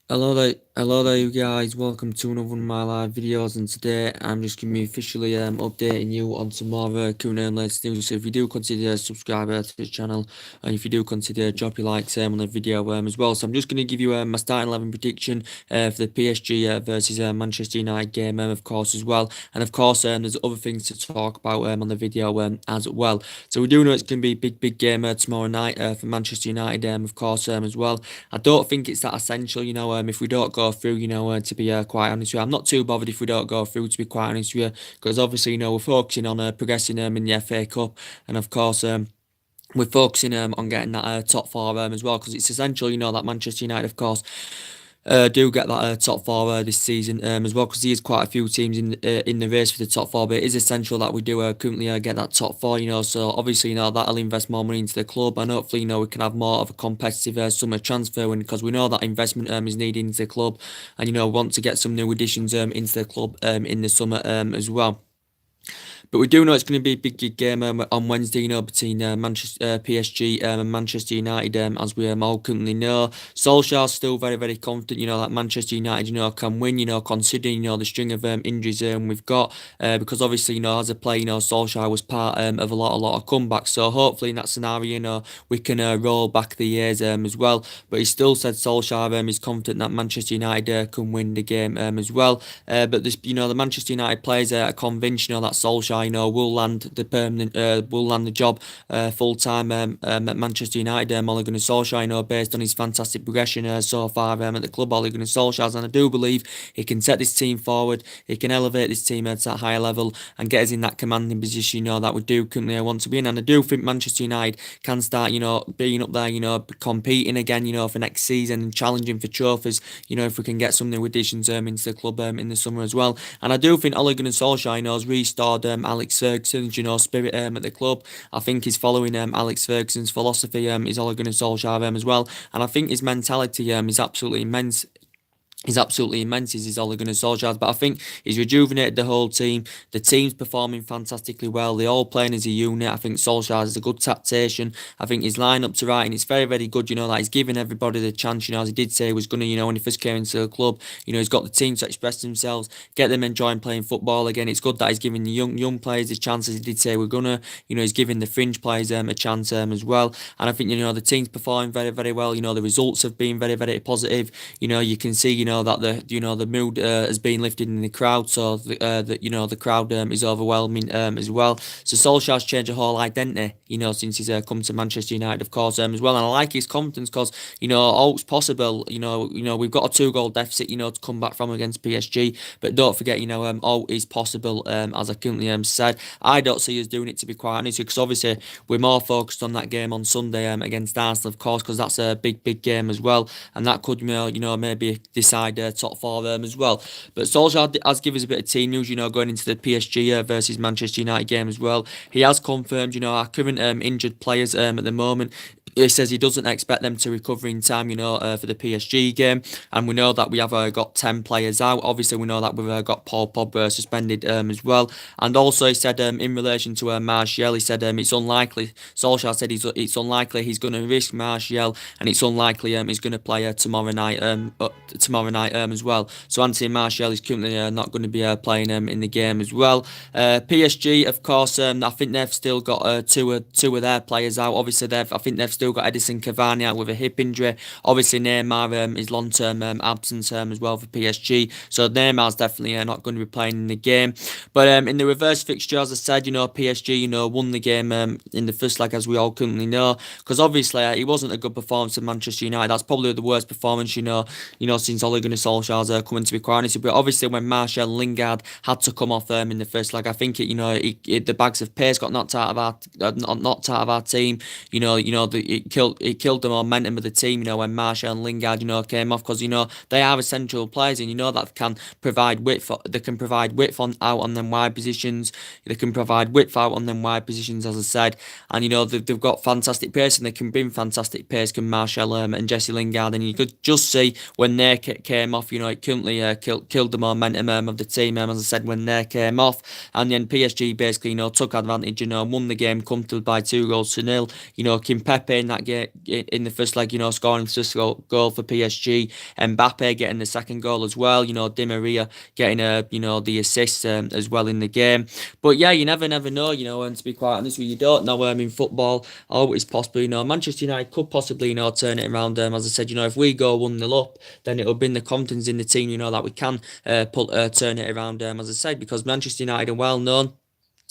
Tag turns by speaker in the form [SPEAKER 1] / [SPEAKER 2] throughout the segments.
[SPEAKER 1] Hello there, you guys. Welcome to another one of my live videos, and today I'm just going to be officially updating you on some more current and latest news. So if you do consider subscribe to this channel, and if you do consider drop your likes on the video as well. So I'm just going to give you my starting 11 prediction for the PSG versus Manchester United game, of course as well. And of course, there's other things to talk about on the video as well. So we do know it's going to be a big game tomorrow night for Manchester United, of course as well. I don't think it's that essential, if we don't go through, to be quite honest with you. I'm not too bothered if we don't go through, to be quite honest with you, because obviously, we're focusing on progressing in the FA Cup, and of course, we're focusing on getting that top four as well, because it's essential, that Manchester United, of course, do get that top four this season as well, because there's quite a few teams in the race for the top four, but it is essential that we do currently get that top four, so obviously, that'll invest more money into the club, and hopefully, we can have more of a competitive summer transfer window, because we know that investment is needed into the club, and, want to get some new additions into the club in the summer as well. But we do know it's going to be a big game on Wednesday, between Manchester PSG and Manchester United, as we all currently know. Solskjaer's still very confident, that Manchester United, can win, considering, the string of injuries we've got, because obviously, as a player, Solskjaer was part of a lot of comebacks. So hopefully in that scenario, we can roll back the years as well. But he still said Solskjaer is confident that Manchester United can win the game as well. But this, the Manchester United players are convinced, that Solskjaer, will land the job full time at Manchester United. Ole Gunnar Solskjaer, based on his fantastic progression so far at the club, Ole Gunnar Solskjaer, and I do believe he can set this team forward. He can elevate this team to a higher level and get us in that commanding position, that we do currently want to be in. And I do think Manchester United can start, being up there, competing again, for next season and challenging for trophies. If we can get some new additions into the club in the summer as well. And I do think Ole Gunnar Solskjaer, has restored Alex Ferguson's, spirit at the club. I think he's following Alex Ferguson's philosophy, is Ole Gunnar Solskjaer as well. And I think his mentality is absolutely immense. He's absolutely immense, is Ole Gunnar Solskjaer, but I think he's rejuvenated the whole team. The team's performing fantastically well. They're all playing as a unit. I think Solskjaer is a good tactician. I think his line-up's right, and it's very good, that he's giving everybody the chance, as he did say he was going to, when he first came into the club. He's got the team to express themselves, get them enjoying playing football again. It's good that he's giving the young players the chances. He did say we're going to, he's giving the fringe players a chance as well. And I think, the team's performing very well. The results have been very positive. You can see, that the mood has been lifted in the crowd, so the crowd is overwhelming as well. So Solskjaer's changed the whole identity, since he's come to Manchester United, of course, as well. And I like his confidence, because all's possible. We've got a 2-goal deficit, to come back from against PSG, but don't forget, all is possible. As I currently said, I don't see us doing it, to be quite honest, because obviously we're more focused on that game on Sunday against Arsenal, of course, because that's a big game as well, and that could maybe decide top four as well. But Solskjaer has given us a bit of team news, going into the PSG versus Manchester United game as well. He has confirmed, our current injured players at the moment. He says he doesn't expect them to recover in time, for the PSG game. And we know that we have got 10 players out. Obviously, we know that we've got Paul Pogba suspended as well. And also, he said in relation to Martial, he said it's unlikely. Solskjaer said it's unlikely he's going to risk Martial, and it's unlikely he's going to play tomorrow night as well. So Anthony Martial is currently not going to be playing in the game as well. PSG, of course, I think they've still got two of their players out. Obviously, I think they've still got Edison Cavani out with a hip injury. Obviously, Neymar is long-term absence as well for PSG. So Neymar's definitely not going to be playing in the game. But in the reverse fixture, as I said, PSG, won the game in the first leg, as we all currently know. Because obviously, it wasn't a good performance of Manchester United. That's probably the worst performance, since Ole Gunnar Solskjaer's coming, to be quite honest. But obviously, when Martial and Lingard had to come off in the first leg, I think the bags of pace got knocked out of our team. It killed the momentum of the team. When Martial and Lingard, came off, because they are essential players, and that can provide width. They can provide width out on them wide positions. They can provide width out on them wide positions, as I said. And they've got fantastic pace, and they can bring fantastic pace. Can Martial and Jesse Lingard, and you could just see when they came off, it currently killed the momentum of the team, as I said, when they came off. And then PSG basically, took advantage, won the game comfortably by 2 goals to 0. Kimpembe in that game, in the first leg, scoring the first goal for PSG. Mbappe getting the second goal as well. Di Maria getting the assist as well in the game. But yeah, you never know, and to be quite honest with you, don't know in football, always possible, Manchester United could possibly, turn it around. As I said, if we go 1-0 up, then it'll bring the confidence in the team, that we can turn it around, as I said, because Manchester United are well known.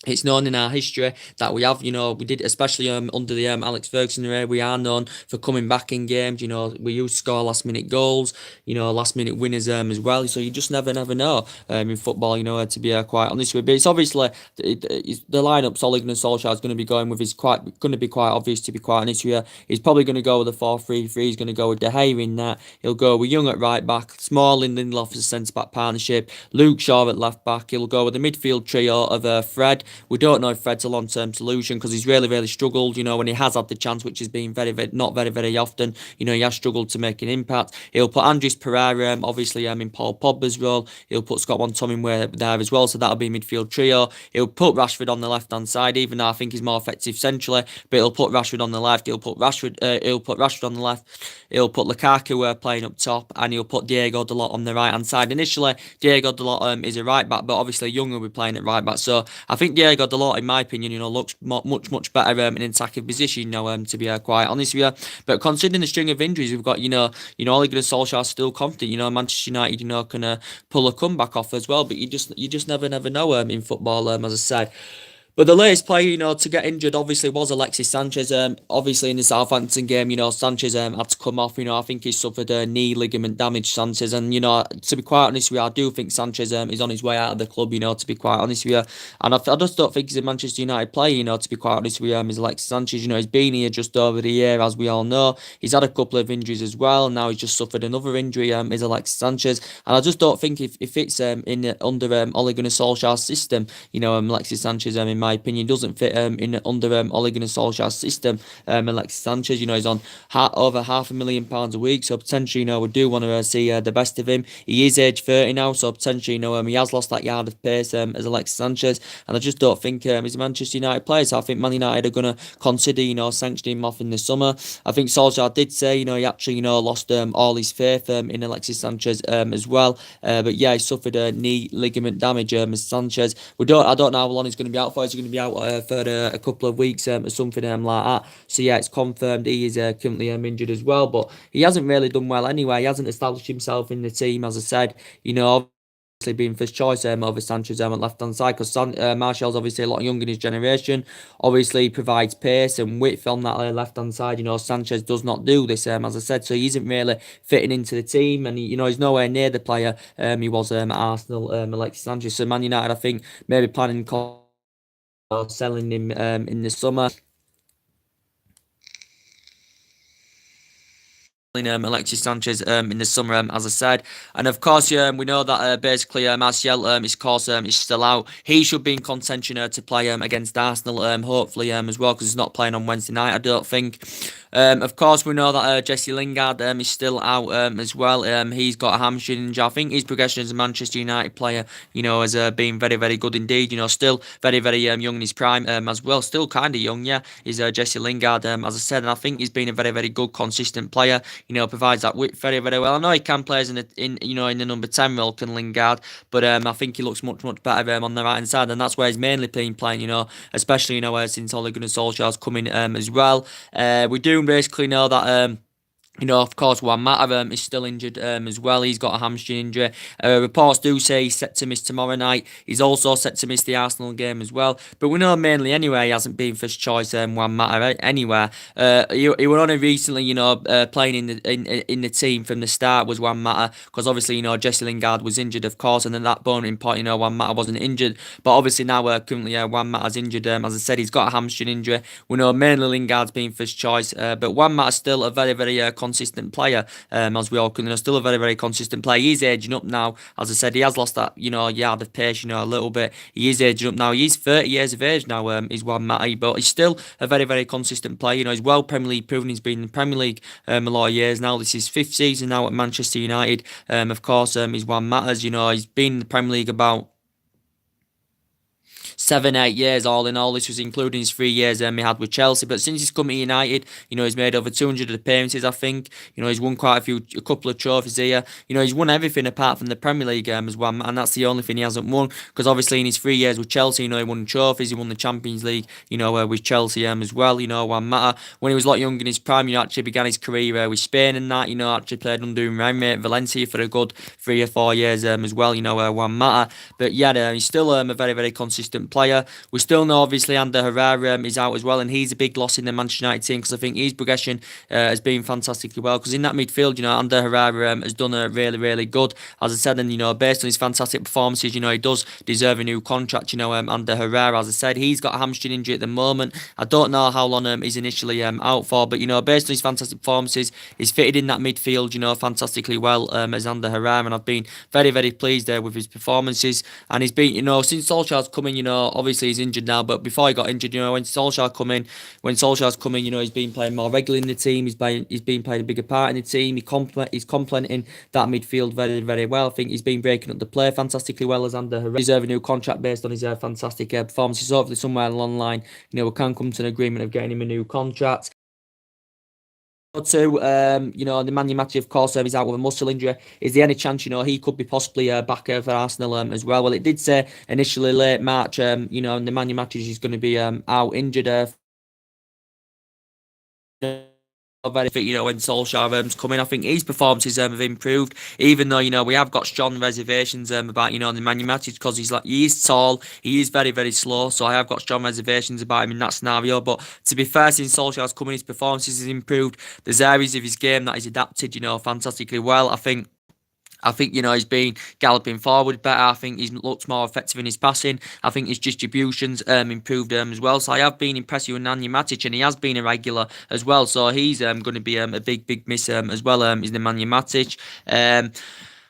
[SPEAKER 1] It's known in our history that we have, we did, especially under the Alex Ferguson era, we are known for coming back in games. We used to score last minute goals, last minute winners as well. So you just never know in football, to be quite honest with you. But it's obviously the lineup Ole Gunnar Solskjaer is going to be going with is going to be quite obvious, to be quite honest with you. He's probably going to go with a 4-3-3. He's going to go with De Gea in that. He'll go with Young at right back, Smalling, Lindelof as a centre back partnership, Luke Shaw at left back. He'll go with a midfield trio of Fred. We don't know if Fred's a long-term solution because he's really struggled, when he has had the chance, which has been not very often. He has struggled to make an impact. He'll put Andres Pereira, obviously, in Paul Pogba's role. He'll put Scott McTominay there as well, so that'll be midfield trio. He'll put Rashford on the left-hand side, even though I think he's more effective centrally, but he'll put Rashford on the left. He'll put Rashford on the left. He'll put Lukaku playing up top, and he'll put Diego Dalot on the right-hand side. Initially, Diego Dalot is a right back, but obviously Young will be playing at right back. So I think Diego Dalot, in my opinion, looks much better in attacking position, to be quite honest with you. But considering the string of injuries we've got, Ole Gunnar Solskjaer still confident. Manchester United, can pull a comeback off as well. But you just never know in football, as I said. But the latest player, to get injured obviously was Alexis Sanchez. Obviously in the Southampton game, Sanchez had to come off. I think he suffered a knee ligament damage, Sanchez. And, to be quite honest with you, I do think Sanchez is on his way out of the club, to be quite honest with you. And I just don't think he's a Manchester United player, to be quite honest with you, is Alexis Sanchez. He's been here just over the year, as we all know. He's had a couple of injuries as well. And now he's just suffered another injury, is Alexis Sanchez. And I just don't think if it's under Ole Gunnar Solskjaer's system, Alexis Sanchez, in my opinion, doesn't fit under Ole Gunnar Solskjaer's system. Alexis Sanchez, he's on over £500,000 a week, so potentially, we do want to see the best of him. He is age 30 now, so potentially, he has lost that yard of pace as Alexis Sanchez, and I just don't think he's a Manchester United player. So I think Man United are going to consider, sanctioning him off in the summer. I think Solskjaer did say, he actually, lost all his faith in Alexis Sanchez as well. But yeah, he suffered a knee ligament damage as Sanchez. I don't know how long he's going to be out for. He's going to be out for a couple of weeks or something like that. So yeah, it's confirmed he is currently injured as well. But he hasn't really done well anyway. He hasn't established himself in the team, as I said. Obviously being first choice over Sanchez on left hand side, because Martial's obviously a lot younger in his generation. Obviously provides pace and width on that left hand side. Sanchez does not do this, as I said, so he isn't really fitting into the team, and he's nowhere near the player he was at Arsenal, Alexis Sanchez. So Man United, I think, maybe planning selling him in the summer. Alexis Sanchez in the summer, as I said. And of course, we know that basically Martial is still out. He should be in contention to play against Arsenal, hopefully as well, because he's not playing on Wednesday night, I don't think. Of course, we know that Jesse Lingard is still out as well. He's got a hamstring injury. I think his progression as a Manchester United player, has been very good indeed. Still very young in his prime as well. Still kind of young, yeah. Is Jesse Lingard, as I said, and I think he's been a very good, consistent player. Provides that width very well. I know he can play in the number 10 role, can Lingard, but I think he looks much better on the right hand side, and that's where he's mainly been playing. Especially since Ole Gunnar Solskjaer's coming as well. We do basically know that. Of course, Juan Mata is still injured as well. He's got a hamstring injury. Reports do say he's set to miss tomorrow night. He's also set to miss the Arsenal game as well. But we know mainly anyway he hasn't been first choice Juan Mata anywhere. He was only recently, playing in the team from the start was Juan Mata, because obviously Jesse Lingard was injured, of course, and then that boning point, Juan Mata wasn't injured. But obviously now currently Juan Mata's injured. As I said, he's got a hamstring injury. We know mainly Lingard's been first choice, but Juan Mata's still a very consistent player, as we all can know, still a very, very consistent player. He's aging up now. As I said, he has lost that, yard of pace, a little bit. He is aging up now. He's 30 years of age now, he's Juan Mata, but he's still a very, very consistent player. He's well Premier League proven. He's been in the Premier League a lot of years now. This is his 5th season now at Manchester United. Of course, he's Juan Mata's, he's been in the Premier League about 7-8 years all in all. This was including his 3 years he had with Chelsea. But since he's come to United, he's made over 200 appearances, I think. He's won quite a couple of trophies here. He's won everything apart from the Premier League as well, and that's the only thing he hasn't won. Because obviously in his 3 years with Chelsea, he won trophies. He won the Champions League, with Chelsea as well. Juan Mata, when he was a lot younger in his prime, actually began his career with Spain and that. Actually played under Raimé Valencia for a good 3 or 4 years as well. Juan Mata. But yeah, he's still a very, very consistent player. We still know obviously Ander Herrera is out as well, and he's a big loss in the Manchester United team because I think his progression has been fantastically well. Because in that midfield, Ander Herrera has done a really, really good. As I said, and based on his fantastic performances, he does deserve a new contract. Ander Herrera, as I said, he's got a hamstring injury at the moment. I don't know how long he's initially out for, but based on his fantastic performances, he's fitted in that midfield, fantastically well as Ander Herrera, and I've been very, very pleased there with his performances. And he's been, since Solskjaer's come in, obviously he's injured now, but before he got injured, when Solskjaer's come in, he's been playing more regularly in the team. He's been playing a bigger part in the team. He's complementing that midfield very, very well. I think he's been breaking up the play fantastically well as Ander Herrera. Deserves a new contract based on his fantastic performances. Hopefully somewhere along the line, we can come to an agreement of getting him a new contract. To the Man United, of course, he's out with a muscle injury. Is there any chance, he could be possibly back for Arsenal as well? Well, it did say initially late March, and the Man United is going to be out injured. Very fit, when Solskjaer come in. I think his performances have improved, even though we have got strong reservations about the Man United because he is tall, he is very, very slow, so I have got strong reservations about him in that scenario. But to be fair, since Solskjaer's come in, his performances has improved. There's areas of his game that he's adapted fantastically well. I think, he's been galloping forward better. I think he's looked more effective in his passing. I think his distributions improved as well. So I have been impressed with Nemanja Matic, and he has been a regular as well. So he's going to be a big, big miss as well, is Nemanja Matic.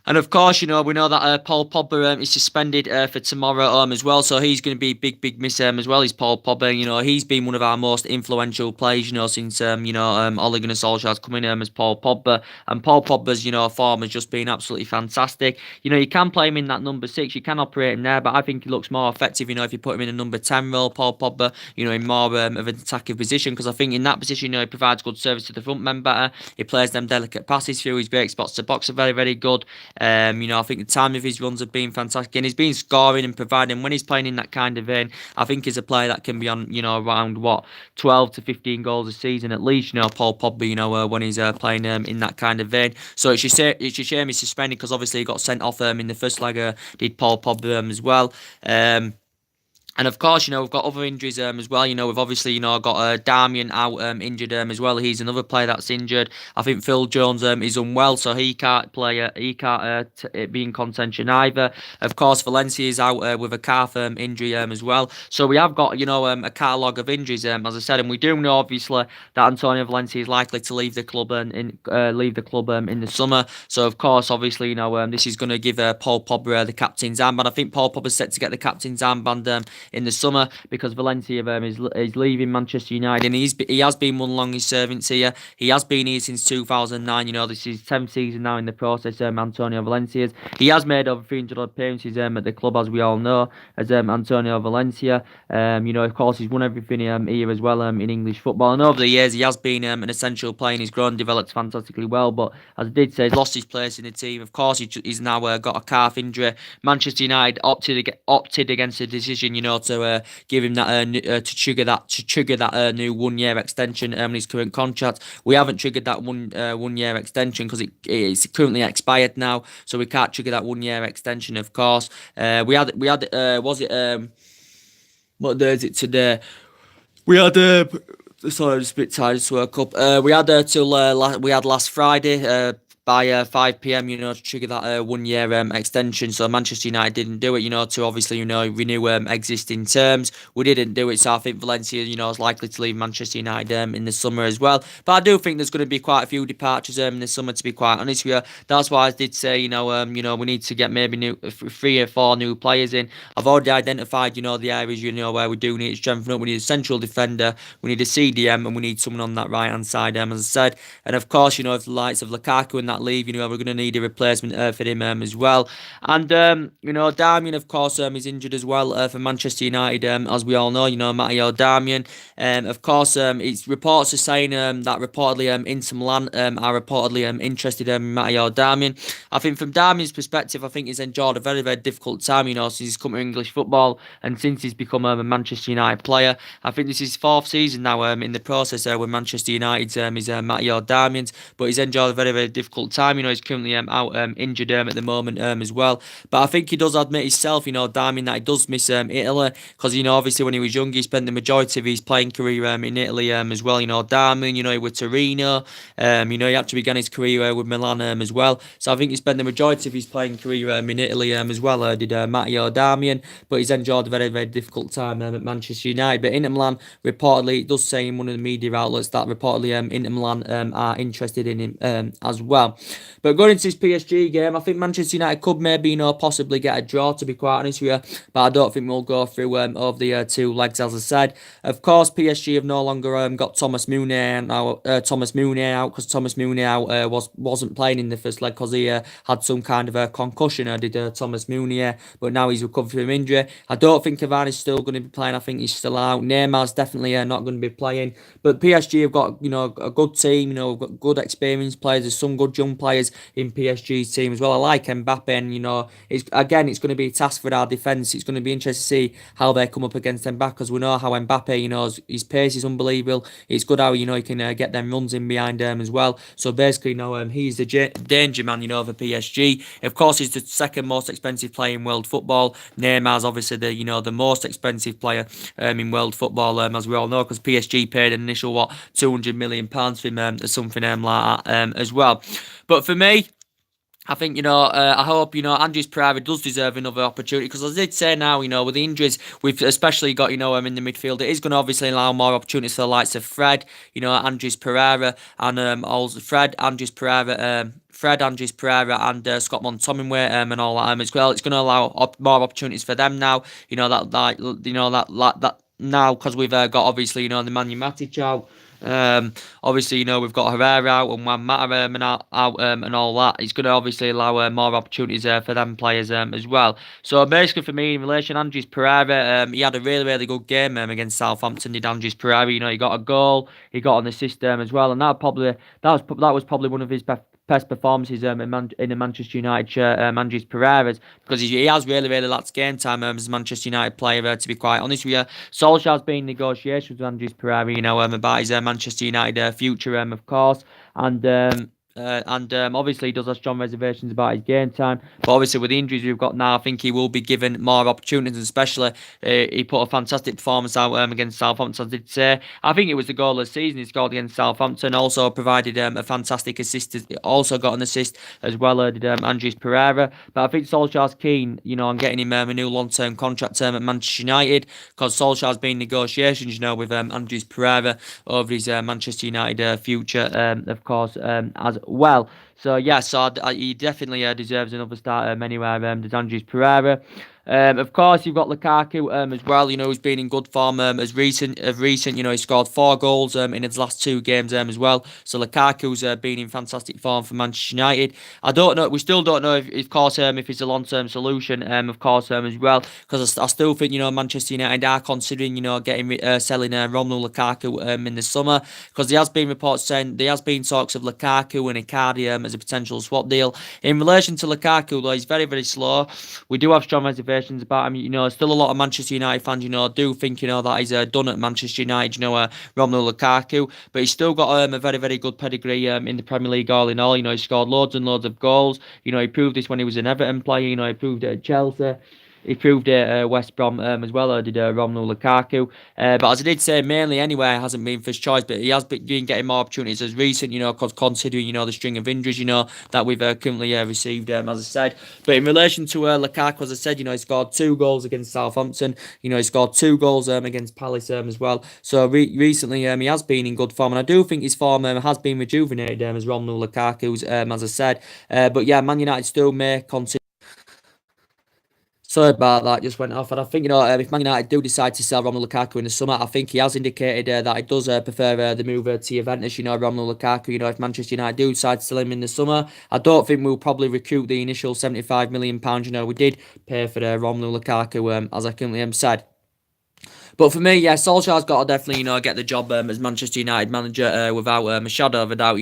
[SPEAKER 1] And of course, we know that Paul Pogba is suspended for tomorrow as well, so he's going to be a big, big miss as well. He's Paul Pogba. He's been one of our most influential players, since Ole Gunnar Solskjaer's come in as Paul Pogba. And Paul Pogba's, form has just been absolutely fantastic. You can play him in that number 6, you can operate him there, but I think he looks more effective, if you put him in a number 10 role, Paul Pogba, in more of an attacking position, because I think in that position, he provides good service to the front men better. He plays them delicate passes through, his break spots to box are very, very good. I think the time of his runs have been fantastic, and he's been scoring and providing when he's playing in that kind of vein. I think he's a player that can be on, around 12 to 15 goals a season at least. Paul Pogba, when he's playing in that kind of vein. So it's a shame he's suspended because obviously he got sent off in the first leg. Did Paul Pogba as well. And of course, we've got other injuries as well. We've obviously, got Darmian out injured as well. He's another player that's injured. I think Phil Jones is unwell, so he can't play. He can't be in contention either. Of course, Valencia is out with a calf injury as well. So we have got, a catalogue of injuries, as I said, and we do know obviously that Antonio Valencia is likely to leave the club in the summer. So of course, obviously, this is going to give Paul Pogba the captain's armband. I think Paul Pogba's set to get the captain's armband in the summer because Valencia is leaving Manchester United, and he has been one longest servants here. He has been here since 2009. This is his 10th season now in the process. Antonio Valencia's. He has made over 300 appearances at the club, as we all know, as Antonio Valencia. Of course, he's won everything here as well in English football. And over the years, he has been an essential player. And he's grown, developed fantastically well. But as I did say, he's lost his place in the team. Of course, he's now got a calf injury. Manchester United opted against the decision, to give him that to trigger that new 1 year extension on his current contract. We haven't triggered that 1 year extension because it's currently expired now, so we can't trigger that 1 year extension. Of course, we had was it what day is it today? We had sorry, I'm just a bit tired. So we had till we had last Friday. by 5 p.m. To trigger that 1 year extension. So Manchester United didn't do it. To obviously renew existing terms. We didn't do it. So I think Valencia is likely to leave Manchester United in the summer as well. But I do think there's going to be quite a few departures in the summer. To be quite honest with you, that's why I did say we need to get maybe 3 or 4 new players in. I've already identified the areas where we do need to strengthen up. We need a central defender, we need a CDM, and we need someone on that right hand side. As I said, and of course if the likes of Lukaku and that leave, we're going to need a replacement for him as well. And Darmian of course is injured as well for Manchester United, as we all know. Matteo Darmian. Of course, it's reports are saying that reportedly Inter Milan are reportedly interested in Matteo Darmian. I think from Darmian's perspective, I think he's enjoyed a very, very difficult time, since he's come to English football and since he's become a Manchester United player. I think this is his 4th season now in the process with Manchester United is Matteo Darmian's, but he's enjoyed a very, very difficult time. He's currently out injured at the moment as well. But I think he does admit himself, Darmian, that he does miss Italy because, obviously when he was young, he spent the majority of his playing career in Italy as well. Darmian, with Torino, he actually began his career with Milan as well. So I think he spent the majority of his playing career in Italy as well, did Matteo Darmian, but he's enjoyed a very, very difficult time at Manchester United. But Inter Milan, reportedly, it does say in one of the media outlets that reportedly Inter Milan are interested in him as well. But going into this PSG game, I think Manchester United could maybe, possibly get a draw, to be quite honest with you, but I don't think we'll go through over the 2 legs, as I said. Of course, PSG have no longer got Thomas Meunier out because Thomas Meunier wasn't playing in the first leg because he had some kind of a concussion. Did Thomas Meunier, but now he's recovered from injury. I don't think Cavani's still going to be playing. I think he's still out. Neymar's definitely not going to be playing. But PSG have got a good team. We've got good experienced players. There's some good young players in PSG's team as well. I like Mbappe, and it's going to be a task for our defence. It's going to be interesting to see how they come up against Mbappe because we know how Mbappe, his pace is unbelievable. It's good how he can get them runs in behind him as well. So basically, he's the danger man, for PSG. Of course, he's the second most expensive player in world football. Neymar's obviously the most expensive player in world football, as we all know, because PSG paid an initial £200 million for him, or something like that as well. But for me, I think, I hope, Andreas Pereira does deserve another opportunity because as I did say now, with the injuries, we've especially got, in the midfield, it is going to obviously allow more opportunities for the likes of Fred, Andreas Pereira, and also Fred, Andreas Pereira, and Scott McTominay and all that as well. It's going to allow more opportunities for them now. That now because we've got obviously the Nemanja Matic out. Obviously, we've got Herrera out and Juan Mata out and all that. It's going to obviously allow more opportunities for them players as well. So basically, for me, in relation to Andreas Pereira, he had a really, really good game against Southampton. Did Andreas Pereira? He got a goal, he got on the system as well, and that was probably one of his best performances in the Manchester United shirt, Andreas Pereira's, because he has really, really lacked game time as a Manchester United player, to be quite honest with you. Solskjaer's been in negotiations with Andreas Pereira, about his Manchester United future, of course, and obviously he does have strong reservations about his game time. But obviously with the injuries we've got now, I think he will be given more opportunities, especially he put a fantastic performance out against Southampton, as I did say. I think it was the goal of the season he scored against Southampton. Also provided a fantastic assist. Also got an assist as well, did Andreas Pereira. But I think Solskjaer's keen, on getting him a new long-term contract term at Manchester United, because Solskjaer's been in negotiations, with Andreas Pereira over his Manchester United future, of course, as well. So yeah, he definitely deserves another start anywhere. There's Andreas Pereira. Of course, you've got Lukaku as well. He's been in good form as recent. He scored 4 goals in his last 2 games as well. So Lukaku's been in fantastic form for Manchester United. I don't know. We still don't know if it's a long-term solution. Of course, as well, because I still think Manchester United are considering selling Romelu Lukaku in the summer, because there has been reports saying there has been talks of Lukaku and Icardi as a potential swap deal. In relation to Lukaku, though, he's very, very slow. We do have strong reservations about him. Still a lot of Manchester United fans, do think, that he's done at Manchester United, Romelu Lukaku. But he's still got a very, very good pedigree in the Premier League all in all. He scored loads and loads of goals. He proved this when he was an Everton player. He proved it at Chelsea. he proved it at West Brom as well, or did Romelu Lukaku. But as I did say, mainly anyway, it hasn't been first choice, but he has been getting more opportunities as recent, considering, the string of injuries, that we've currently received, as I said. But in relation to Lukaku, as I said, he scored 2 goals against Southampton. He scored 2 goals against Palace as well. So recently, he has been in good form, and I do think his form has been rejuvenated as Romelu Lukaku's, as I said. But yeah, Man United still may consider. Sorry about that, just went off. And I think, if Man United do decide to sell Romelu Lukaku in the summer, I think he has indicated that he does prefer the move to Juventus, Romelu Lukaku. If Manchester United do decide to sell him in the summer, I don't think we'll probably recoup the initial £75 million, we did pay for Romelu Lukaku, as I currently said. But for me, yeah, Solskjaer's got to definitely, get the job as Manchester United manager without a shadow of a doubt.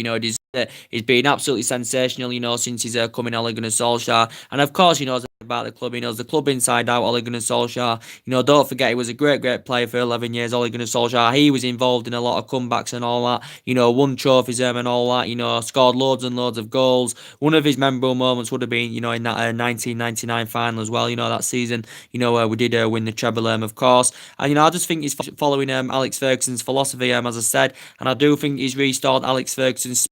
[SPEAKER 1] He's been absolutely sensational, since he's coming Ole Gunnar Solskjaer. And of course, he knows about the club. He knows the club inside out, Ole Gunnar Solskjaer. Don't forget, he was a great, great player for 11 years, Ole Gunnar Solskjaer. He was involved in a lot of comebacks and all that. Won trophies and all that. Scored loads and loads of goals. One of his memorable moments would have been, in that 1999 final as well. That season, we did win the treble, of course. And, I just think he's following Alex Ferguson's philosophy, as I said. And I do think he's restored Alex Ferguson's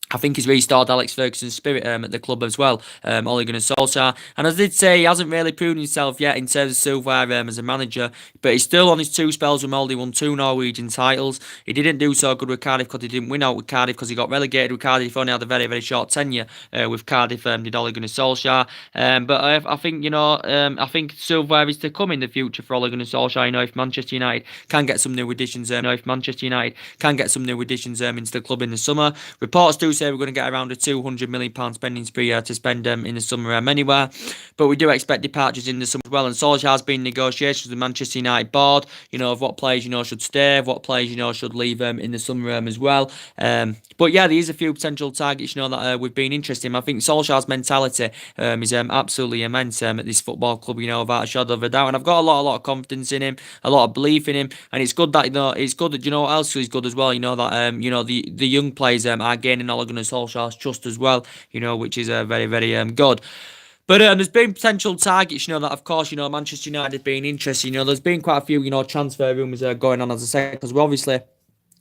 [SPEAKER 1] I think he's restored Alex Ferguson's spirit at the club as well, Ole Gunnar Solskjaer. And as I did say, he hasn't really proven himself yet in terms of silverware as a manager, but he's still on his 2 spells with Molde. He won 2 Norwegian titles. He didn't do so good with Cardiff because he didn't win out with Cardiff because he got relegated with Cardiff. He only had a very, very short tenure with Cardiff, did Ole Gunnar Solskjaer. But I think, I think silverware is to come in the future for Ole Gunnar Solskjaer. If Manchester United can get some new additions, if Manchester United can get some new additions into the club in the summer. Reports do say we're going to get around a £200 million spending spree to spend in the summer anywhere. But we do expect departures in the summer as well. And Solskjaer has been in negotiations with the Manchester United board, of what players, should stay, of what players, should leave in the summer as well. But yeah, there is a few potential targets, that we've been interested in. I think Solskjaer's mentality is absolutely immense at this football club, without a shadow of a doubt. And I've got a lot of confidence in him, a lot of belief in him. And it's good that, it's good that, what else is good as well, that, the young players are gaining Ole Gunnar Solskjaer's trust as well, which is very, very good. But there's been potential targets, that of course, Manchester United have been interested. There's been quite a few, transfer rumours going on, as I said, because we're obviously.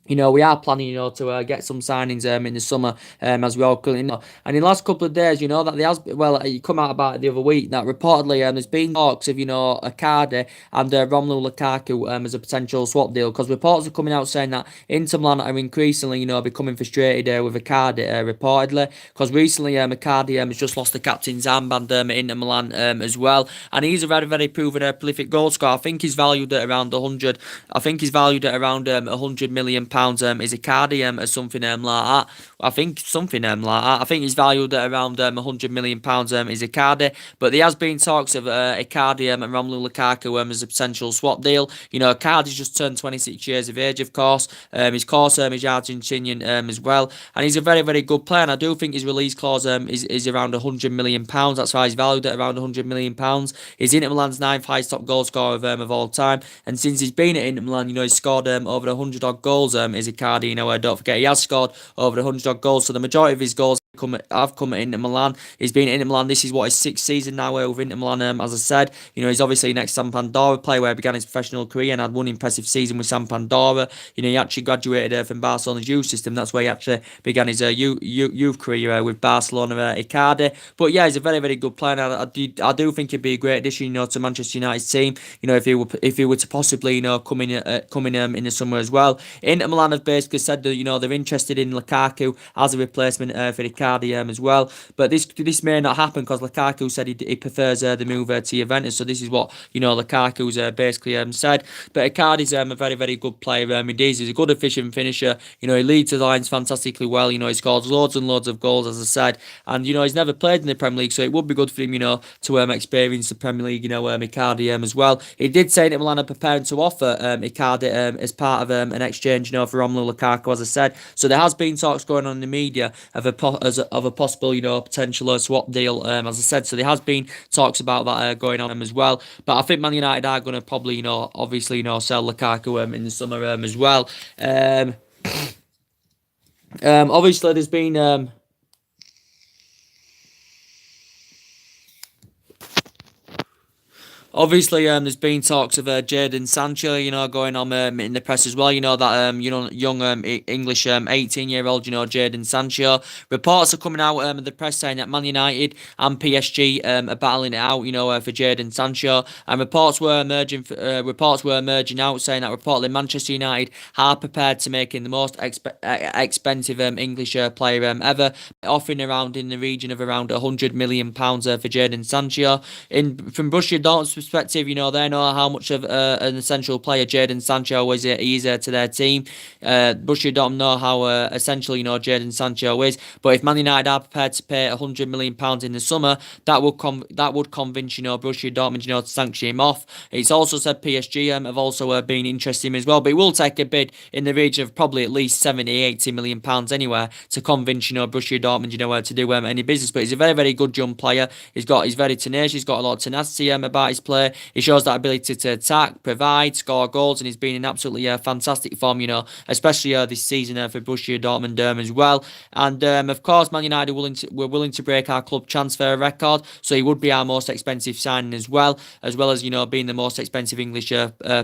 [SPEAKER 1] We are planning, to get some signings in the summer, as we all currently know. And in the last couple of days, that there has, you come out about it the other week, that reportedly there's been talks of, Icardi and Romelu Lukaku as a potential swap deal, because reports are coming out saying that Inter Milan are increasingly, becoming frustrated with Icardi, reportedly, because recently Icardi has just lost the captain's armband at Inter Milan as well, and he's a very, very proven prolific goal scorer. I think he's valued at around 100. I think he's valued at around 100 million pounds. Is Icardi or something like that? I think something like that. I think he's valued at around 100 million pounds. Is Icardi, but there has been talks of Icardi and Romelu Lukaku as a potential swap deal. Icardi's just turned 26 years of age, of course. His course is Argentinian as well, and he's a very, very good player. And I do think his release clause is around 100 million pounds. That's why he's valued at around 100 million pounds. He's Inter Milan's 9th highest top goal scorer of all time, and since he's been at Inter Milan, he's scored over 100 odd goals. Is Icardi, don't forget he has scored over 100 odd goals, so the majority of his goals have come at Inter Milan. He's been at Inter Milan. This is his 6th season now with Inter Milan. As I said, he's obviously next Sampdoria player where he began his professional career and had one impressive season with Sampdoria. He actually graduated from Barcelona's youth system. That's where he actually began his youth career with Barcelona. Icardi. But yeah, he's a very, very good player. I do think he'd be a great addition, to Manchester United's team. If he were to possibly, come in in the summer as well. Inter Milan have basically said that they're interested in Lukaku as a replacement for Icardi as well, but this may not happen because Lukaku said he prefers the move to Juventus. So this is what Lukaku's basically said. But Icardi's a very, very good player. He's a good efficient finisher. He leads the lines fantastically well. He scores loads and loads of goals, as I said, and he's never played in the Premier League, so it would be good for him to experience the Premier League. Icardi as well. He did say that Milan are preparing to offer Icardi as part of an exchange for Romelu Lukaku, as I said. So there has been talks going on in the media of a possible, potential swap deal, as I said. So there has been talks about that going on as well. But I think Man United are going to probably, obviously, sell Lukaku in the summer as well. Obviously, there's been. Obviously, there's been talks of Jadon Sancho, going on in the press as well. That young English 18-year-old, Jadon Sancho. Reports are coming out of the press saying that Man United and PSG are battling it out, for Jadon Sancho. And reports were emerging out saying that reportedly Manchester United are prepared to make him the most expensive English player ever, offering around in the region of around £100 million for Jadon Sancho. From Borussia Dortmund's perspective, they know how much of an essential player Jadon Sancho is to their team. Borussia Dortmund know how essential Jadon Sancho is. But if Man United are prepared to pay £100 million in the summer, that would convince Borussia Dortmund to sanction him off. It's also said PSG have also been interested in him as well, but it will take a bid in the region of probably at least £70-80 million anywhere to convince Borussia Dortmund to do any business. But he's a very, very good young player. He's very tenacious. He's got a lot of tenacity about his play. He shows that ability to attack, provide, score goals, and he's been in absolutely fantastic form, especially this season for Borussia Dortmund as well. And of course, Man United were willing to break our club transfer record, so he would be our most expensive signing as well as being the most expensive English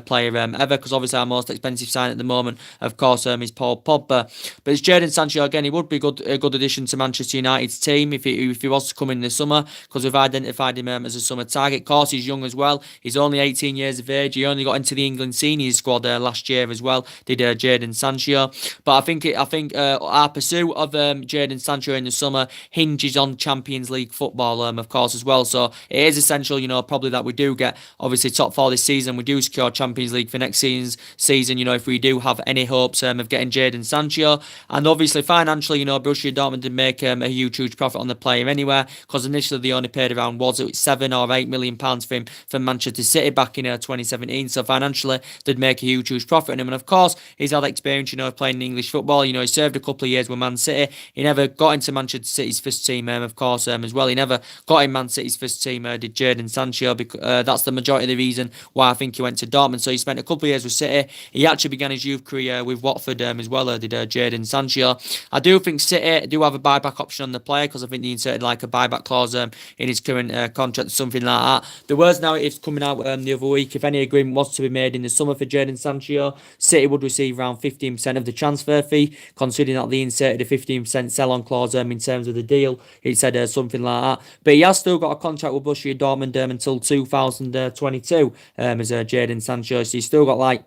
[SPEAKER 1] player ever. Because obviously our most expensive signing at the moment, of course, is Paul Pogba. But it's Jadon Sancho again. He would be a good addition to Manchester United's team if he was to come in the summer, because we've identified him as a summer target. Of course, he's young as well. He's only 18 years of age. He only got into the England senior squad last year as well. Did Jadon Sancho. But I think our pursuit of Jadon Sancho in the summer hinges on Champions League football, of course, as well. So it is essential, probably that we do get obviously top four this season. We do secure Champions League for next season. If we do have any hopes of getting Jadon Sancho, and obviously financially, Borussia Dortmund did make a huge profit on the player anywhere, because initially they only paid around £7 or £8 million for him from Manchester City back in 2017. So financially, they'd make a huge profit on him. And of course, he's had experience, playing in English football. He served a couple of years with Man City. He never got into Manchester City's first team, of course, as well. He never got in Man City's first team, did Jadon Sancho. That's the majority of the reason why I think he went to Dortmund. So he spent a couple of years with City. He actually began his youth career with Watford as well, did Jadon Sancho. I do think City do have a buyback option on the player, because I think they inserted like a buyback clause in his current contract, something like that. There was narratives coming out the other week. If any agreement was to be made in the summer for Jadon Sancho, City would receive around 15% of the transfer fee, considering that they inserted a 15% sell-on clause in terms of the deal. It said something like that. But he has still got a contract with Borussia Dortmund until 2022 as Jadon Sancho. So he's still got like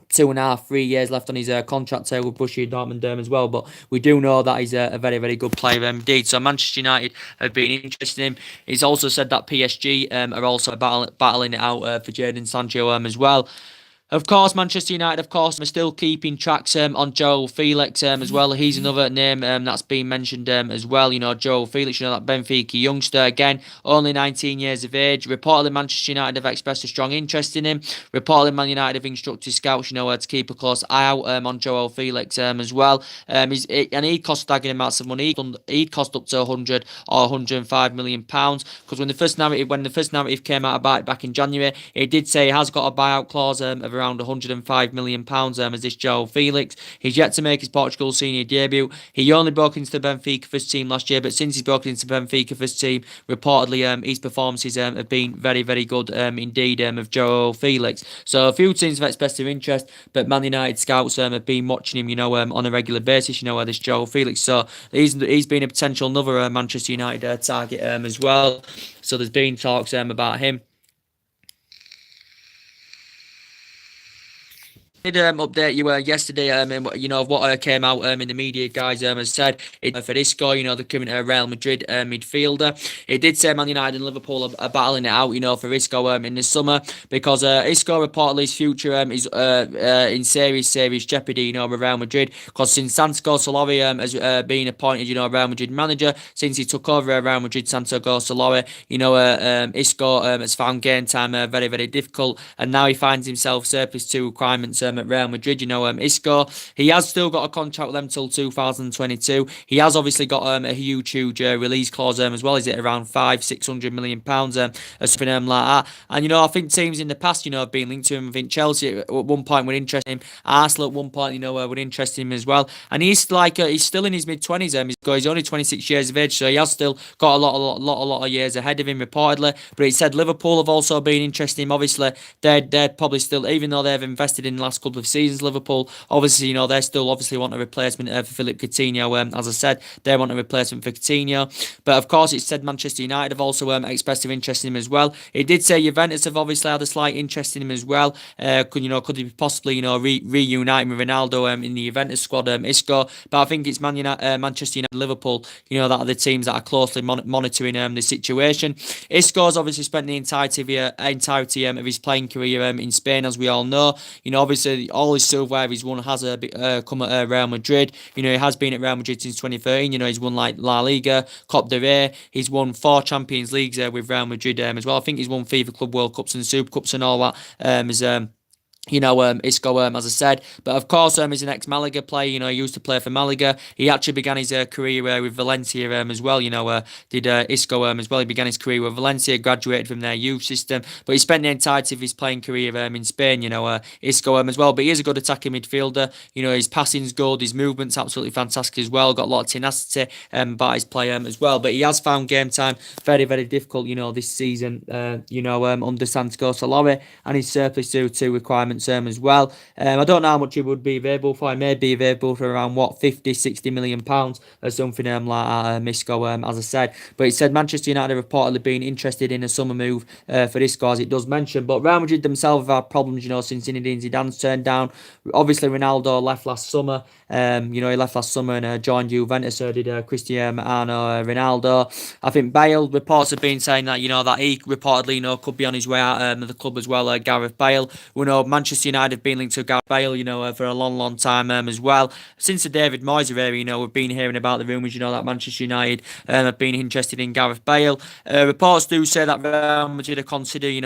[SPEAKER 1] 2.5, 3 years left on his contract with Borussia Dortmund as well. But we do know that he's a very, very good player indeed. So Manchester United have been interested in him. He's also said that PSG are also battling it out for Jadon Sancho as well. Of course, Manchester United, are still keeping tracks on João Felix as well. He's another name that's been mentioned as well. João Felix, that Benfica youngster, again, only 19 years of age. Reportedly, Manchester United have expressed a strong interest in him. Reportedly, Man United have instructed scouts, to keep a close eye out on João Felix as well. And he cost staggering amounts of money. He'd cost up to 100 or 105 million pounds. Because when the first narrative came out about it back in January, it did say he has got a buyout clause of around £105 million as this João Felix. He's yet to make his Portugal senior debut. He only broke into the Benfica first team last year, but since he's broken into the Benfica first team, reportedly his performances have been very, very good indeed of João Felix. So a few teams have expressed their interest, but Man United scouts have been watching him, on a regular basis, this João Felix. So he's been a potential another Manchester United target as well. So there's been talks about him. Did update you yesterday, of what came out in the media, guys, has said for Isco, the current Real Madrid midfielder. It did say Man United and Liverpool are battling it out, for Isco in the summer, because Isco reportedly his future is in serious jeopardy, with Real Madrid, because since Santiago Solari has been appointed, Real Madrid manager, since he took over Real Madrid, Santiago Solari, Isco has found game time very, very difficult, and now he finds himself surplus to requirements at Real Madrid. Isco, he has still got a contract with them till 2022. He has obviously got a huge release clause as well. Is it around £500-600 million or something like that? And I think teams in the past have been linked to him. I think Chelsea at one point were interested in him. Arsenal at one point were interested in him as well. And he's still in his mid-20s. He's only 26 years of age, so he has still got a lot of years ahead of him reportedly. But it said Liverpool have also been interested in him. Obviously, they're probably still, even though they've invested in the last couple of seasons, Liverpool, obviously, they still obviously want a replacement for Philippe Coutinho. As I said, they want a replacement for Coutinho. But of course, it said Manchester United have also expressed their interest in him as well. It did say Juventus have obviously had a slight interest in him as well. Could he possibly reunite with Ronaldo in the Juventus squad? Isco, but I think it's Manchester United, Liverpool, that are the teams that are closely monitoring the situation. Isco's obviously spent the entirety of his playing career in Spain, as we all know. Obviously all his silverware he's won has come at Real Madrid. He has been at Real Madrid since 2013. He's won like La Liga, Copa del Rey. He's won 4 Champions Leagues with Real Madrid as well. I think he's won FIFA Club World Cups and Super Cups and all that. Isco, as I said. But of course, he's an ex-Malaga player. He used to play for Malaga. He actually began his career with Valencia as well. Did Isco as well. He began his career with Valencia, graduated from their youth system. But he spent the entirety of his playing career in Spain, Isco as well. But he is a good attacking midfielder. His passing's good. His movement's absolutely fantastic as well. Got a lot of tenacity about his play as well. But he has found game time very, very difficult, this season, under Santiago Solari. And his surplus due to requirements as well. I don't know how much he would be available for. He may be available for around 50-60 million pounds or something like that, Isco, as I said. But it said Manchester United have reportedly been interested in a summer move for Isco, as it does mention. But Real Madrid themselves have had problems, since Zinedine Zidane's turned down. Obviously, Ronaldo left last summer. He left last summer and joined Juventus. So did Cristiano Ronaldo. I think Bale, reports have been saying that that he reportedly could be on his way out of the club as well. Gareth Bale. We know Manchester United have been linked to Gareth Bale, for a long time as well. Since the David Moyes era, we've been hearing about the rumours, that Manchester United have been interested in Gareth Bale. Reports do say that Real Madrid are considering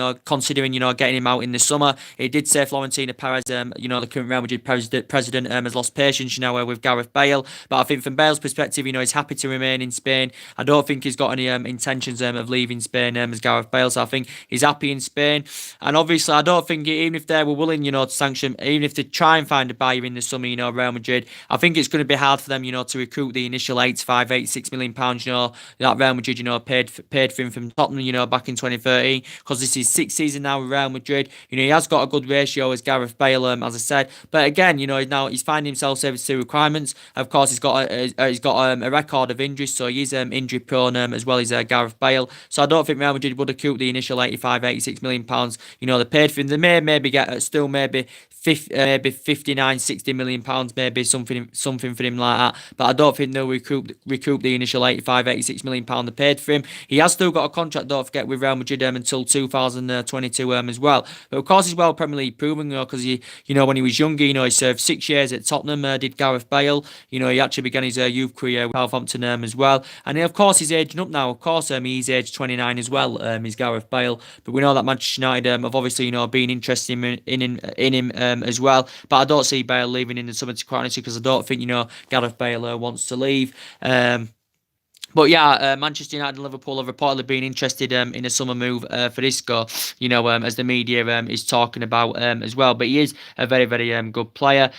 [SPEAKER 1] getting him out in the summer. It did say Florentino Perez, the current Real Madrid president, has lost patience, with Gareth Bale. But I think from Bale's perspective, he's happy to remain in Spain. I don't think he's got any intentions of leaving Spain as Gareth Bale. So I think he's happy in Spain. And obviously, I don't think even if they were willing, to sanction, even if they try and find a buyer in the summer, Real Madrid, I think it's going to be hard for them, to recruit the initial 86 million pounds, that Real Madrid, paid for him from Tottenham, back in 2013, because this is 6th season now with Real Madrid. He has got a good ratio as Gareth Bale, as I said. But again, now he's finding himself service to requirements. Of course, he's got a record of injuries, so he's injury prone as well as Gareth Bale. So I don't think Real Madrid would recoup the initial 86 million pounds, they paid for him. They may maybe get still maybe 59-60 million pounds, maybe something for him like that. But I don't think they'll recoup the initial 85-86 million pound they paid for him. He has still got a contract, don't forget, with Real Madrid until 2022 as well. But of course, he's well Premier League proven, because when he was younger, he served 6 years at Tottenham. Did Gareth Bale? He actually began his youth career with Southampton as well. And as course, he's aging up now. Of course, he's aged 29 as well. He's Gareth Bale. But we know that Manchester United have obviously been interested in him as well. But I don't see Bale leaving in the summer, to quite honestly, because I don't think Gareth Bale wants to leave. But yeah, Manchester United and Liverpool have reportedly been interested in a summer move for Isco, as the media is talking about as well. But he is a very, very good player.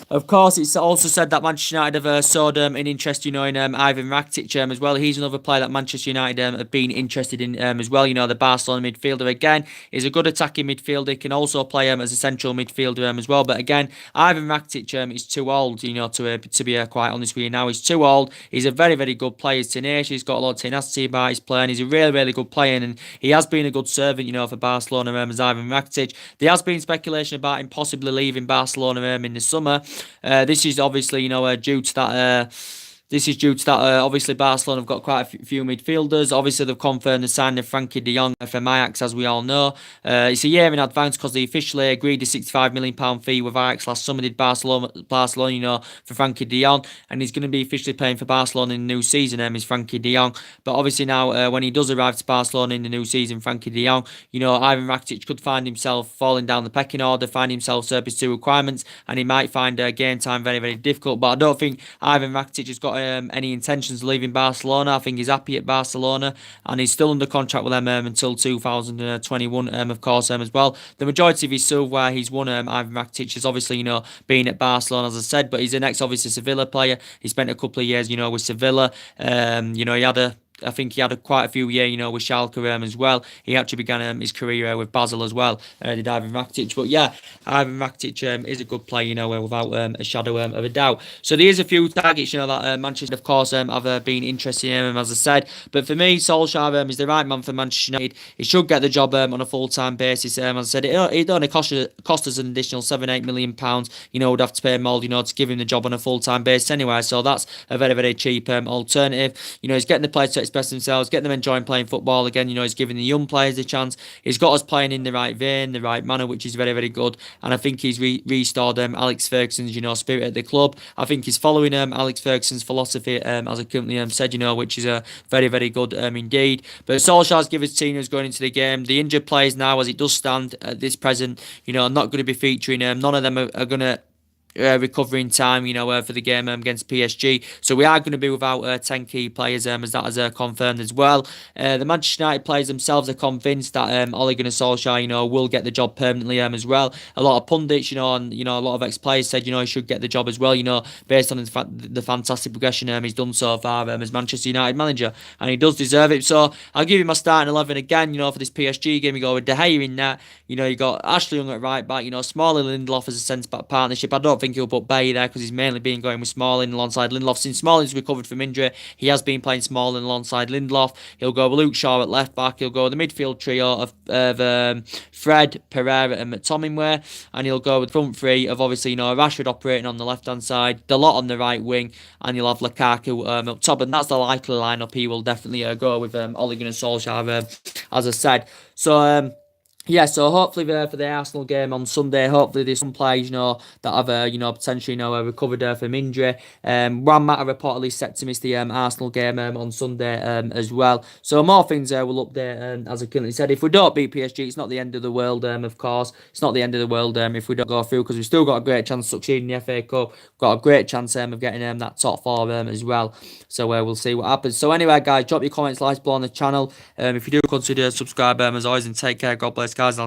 [SPEAKER 1] Of course, it's also said that Manchester United have showed an interest, in Ivan Rakitic as well. He's another player that Manchester United have been interested in as well. The Barcelona midfielder, again, is a good attacking midfielder. He can also play as a central midfielder as well. But again, Ivan Rakitic is too old, to be quite honest with you now. He's too old. He's a very, very good player. He's tenacious. He's got a lot of tenacity about his play, and he's a really, really good player. And he has been a good servant, for Barcelona as Ivan Rakitic. There has been speculation about him possibly leaving Barcelona in the summer. This is obviously, due to that This is due to that, obviously Barcelona have got quite a few midfielders. Obviously they've confirmed the signing of Frankie de Jong from Ajax, as we all know. It's a year in advance because they officially agreed a £65 million fee with Ajax last summer, did Barcelona, for Frankie de Jong. And he's going to be officially playing for Barcelona in the new season, is Frankie de Jong. But obviously now, when he does arrive to Barcelona in the new season, Frankie de Jong, Ivan Rakitic could find himself falling down the pecking order, find himself surplus to requirements, and he might find game time very, very difficult. But I don't think Ivan Rakitic has got any intentions of leaving Barcelona. I think he's happy at Barcelona, and he's still under contract with them until 2021, of course, as well. The majority of his silverware he's won, Ivan Rakitic, is obviously, being at Barcelona, as I said, but he's an ex-obviously Sevilla player. He spent a couple of years, with Sevilla. I think he had quite a few years, with Schalke as well. He actually began his career with Basel as well, did Ivan Rakitic. But yeah, Ivan Rakitic is a good player, without a shadow of a doubt. So there's a few targets, that Manchester, of course, have been interested in him, as I said. But for me, Solskjaer is the right man for Manchester United. He should get the job on a full-time basis. As I said, it only cost us an additional £7-8 million. We'd have to pay him all, to give him the job on a full-time basis anyway. So that's a very, very cheap alternative. He's getting the players to express themselves, getting them enjoying playing football again. He's giving the young players a chance. He's got us playing in the right vein, the right manner, which is very, very good. And I think he's restored Alex Ferguson's, spirit at the club. I think he's following Alex Ferguson's philosophy, as I currently said, which is very, very good indeed. But Solskjaer's given his team who's going into the game. The injured players now, as it does stand at this present, are not going to be featuring. None of them are going to recovering time, for the game against PSG. So we are going to be without 10 key players, as that is confirmed as well. The Manchester United players themselves are convinced that Ole Gunnar Solskjaer, will get the job permanently as well. A lot of pundits, and a lot of ex-players said, he should get the job as well, based on the fantastic progression he's done so far as Manchester United manager, and he does deserve it. So I'll give him my starting 11 again, for this PSG game. You go with De Gea in that, you got Ashley Young at right back, Smalling, Lindelof as a centre-back partnership. I don't think he'll put Bailly there because he's mainly been going with Smalling alongside Lindelof. Since Smalling's recovered from injury, he has been playing Smalling alongside Lindelof. He'll go with Luke Shaw at left back. He'll go with the midfield trio of Fred, Pereira and McTominay, and he'll go with front three of obviously Rashford operating on the left hand side, Dalot on the right wing, and you'll have Lukaku up top. And that's the likely lineup he will definitely go with Ole Gunnar Solskjaer, as I said. So yeah, so hopefully for the Arsenal game on Sunday, hopefully there's some players, that have, potentially, recovered from injury. Juan Mata reportedly set to miss the Arsenal game on Sunday as well. So more things will update, as I currently said. If we don't beat PSG, it's not the end of the world, of course. It's not the end of the world if we don't go through, because we've still got a great chance of succeeding in the FA Cup. Got a great chance of getting that top four as well. So we'll see what happens. So anyway, guys, drop your comments, likes below on the channel. If you do consider subscribe, as always, and take care. God bless, guys.